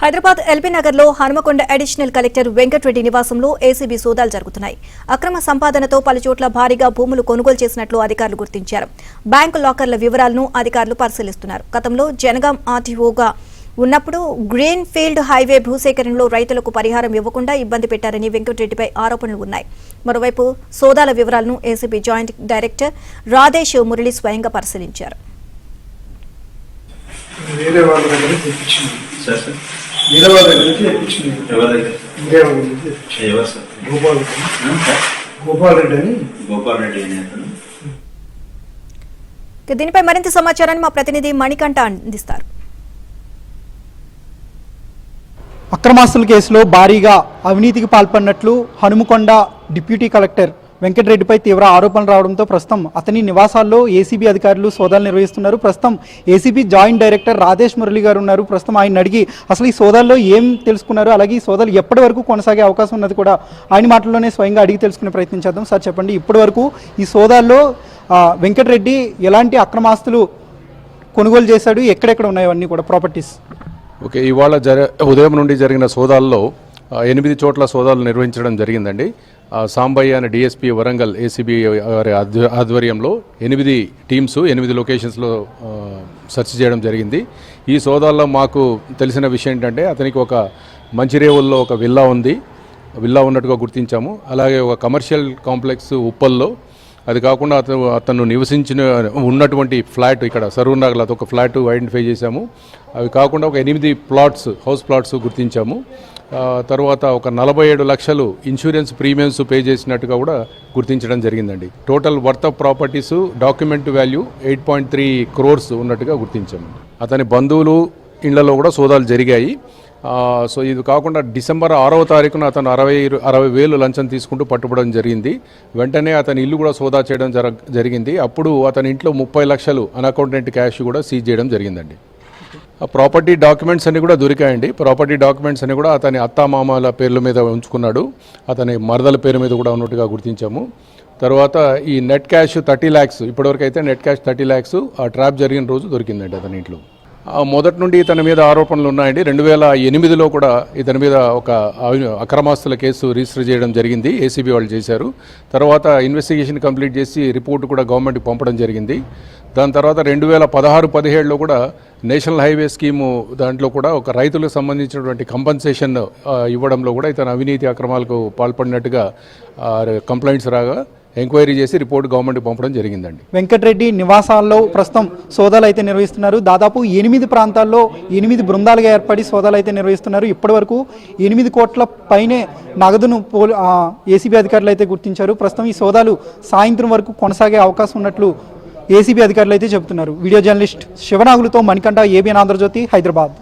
Hyderabad LB నగర్లో Hanumakonda additional collector Venkatareddy నివాసంలో ACB సోదాలు జరుగుతున్నాయి. అక్రమ సంపాదనతో పలుచోట్ల భారీగా భూములు కొనుగోలు చేసినట్లు అధికారులు గుర్తించారు. బ్యాంకు లాకర్ల వివరాలను అధికారులు పరిశీలిస్తున్నారు. గతంలో జనగాం ఆర్టీఓగా ఉన్నప్పుడు గ్రీన్ ఫీల్డ్ హైవే భూసేకరణలో రైతులకు పరిహారం ఇవ్వకుండా ఇబ్బంది పెట్టారని వెంకటరెడ్డిపై ఆరోపణలు ఉన్నాయి. మరోవైపు సోదాల వివరాలను ACB joint director Radhesh Murali స్వయంగా పరిశీలించారు. దీనిపై మరింత సమాచారాన్ని మా ప్రతినిధి మణికంఠ అందిస్తారు. అక్రమాస్తుల కేసులో భారీగా అవినీతికి పాల్పడినట్లు హనుమకొండ డిప్యూటీ కలెక్టర్ వెంకటరెడ్డిపై తీవ్ర ఆరోపణలు రావడంతో ప్రస్తుతం అతని నివాసాల్లో ఏసీబీ అధికారులు సోదాలు నిర్వహిస్తున్నారు. ప్రస్తుతం ACB joint director Radhesh Murali గారు ఉన్నారు. ప్రస్తుతం ఆయన అడిగి అసలు ఈ సోదాల్లో ఏం తెలుసుకున్నారు, అలాగే ఈ సోదాలు ఎప్పటి వరకు కొనసాగే అవకాశం ఉన్నది కూడా ఆయన మాటల్లోనే స్వయంగా అడిగి తెలుసుకునే ప్రయత్నం చేద్దాం. సార్ చెప్పండి, ఇప్పటి వరకు ఈ సోదాల్లో వెంకటరెడ్డి ఎలాంటి అక్రమాస్తులు కొనుగోలు చేశాడు, ఎక్కడెక్కడ ఉన్నాయి అవన్నీ కూడా ప్రాపర్టీస్? ఓకే, ఇవాళ ఉదయం నుండి జరిగిన సోదాల్లో 8 చోట్ల సోదాలు నిర్వహించడం జరిగిందండి. సాంబయ్య అనే డిఎస్పీ వరంగల్ ఏసీబీ వారి ఆధ్వర్యంలో 8 టీమ్స్ 8 లొకేషన్స్లో సెర్చ్ చేయడం జరిగింది. ఈ సోదాల్లో మాకు తెలిసిన విషయం ఏంటంటే అతనికి ఒక మంచిరేవుల్లో ఒక విల్లా ఉన్నట్టుగా గుర్తించాము. అలాగే ఒక కమర్షియల్ కాంప్లెక్స్ ఉప్పల్లో, అది కాకుండా అతను ఉన్నటువంటి ఫ్లాట్ ఇక్కడ సరూర్నగర్లో ఒక ఫ్లాట్ ఐడెంటిఫై చేశాము. అవి కాకుండా ఒక 8 హౌస్ ప్లాట్స్ గుర్తించాము. తర్వాత ఒక 47 లక్షలు ఇన్సూరెన్స్ ప్రీమియమ్స్ పే చేసినట్టుగా కూడా గుర్తించడం జరిగిందండి. Total worth of properties document value 8.3 crores ఉన్నట్టుగా గుర్తించాము. అతని బంధువులు ఇళ్లలో కూడా సోదాలు జరిగాయి. సో ఇది కాకుండా డిసెంబర్ 6వ తారీఖున అతను 60,000 లంచం తీసుకుంటూ పట్టుబడడం జరిగింది. వెంటనే అతని ఇల్లు కూడా సోదా చేయడం జరిగింది. అప్పుడు అతని ఇంట్లో 30 లక్షలు అన్అకౌంటెంట్ క్యాష్ కూడా సీజ్ చేయడం జరిగిందండి. ప్రాపర్టీ డాక్యుమెంట్స్ అన్ని కూడా దొరికాయండి. ప్రాపర్టీ డాక్యుమెంట్స్ అన్ని కూడా అతని అత్తామామల పేర్ల మీద ఉంచుకున్నాడు. అతని మరదల పేరు మీద కూడా ఉన్నట్టుగా గుర్తించాము. తర్వాత ఈ నెట్ క్యాష్ 30 lakhs, ఇప్పటివరకు అయితే నెట్ క్యాష్ 30 lakhs ఆ ట్రాప్ జరిగిన రోజు దొరికిందండి అతని ఇంట్లో. మొదటి నుండి ఇతని మీద ఆరోపణలు ఉన్నాయండి. 2008లో కూడా ఇతని మీద ఒక అక్రమాస్తుల కేసు రిజిస్టర్ చేయడం జరిగింది, ఏసీబీ వాళ్ళు చేశారు. తర్వాత ఇన్వెస్టిగేషన్ కంప్లీట్ చేసి రిపోర్ట్ కూడా గవర్నమెంట్కి పంపడం జరిగింది. దాని తర్వాత 2016-17లో కూడా నేషనల్ హైవే స్కీము దాంట్లో కూడా ఒక రైతులకు సంబంధించినటువంటి కంపన్సేషన్ ఇవ్వడంలో కూడా ఇతను అవినీతి అక్రమాలకు పాల్పడినట్టుగా కంప్లైంట్స్ రాగా ఎంక్వైరీ చేసి రిపోర్ట్ గవర్నమెంట్కి పంపడం జరిగిందండి. వెంకటరెడ్డి నివాసాల్లో ప్రస్తుతం సోదాలు అయితే నిర్వహిస్తున్నారు. దాదాపు 8 ప్రాంతాల్లో 8 బృందాలుగా ఏర్పడి సోదాలు అయితే నిర్వహిస్తున్నారు. ఇప్పటి వరకు 8 కోట్ల పైనే నగదును ఏసీబీ అధికారులు అయితే గుర్తించారు. ప్రస్తుతం ఈ సోదాలు సాయంత్రం వరకు కొనసాగే అవకాశం ఉన్నట్లు ఏసీబీ అధికారులు అయితే చెబుతున్నారు. వీడియో జర్నలిస్ట్ శివనాగులతో మణికంఠ, ఏబిఎన్ ఆంధ్రజ్యోతి, హైదరాబాద్.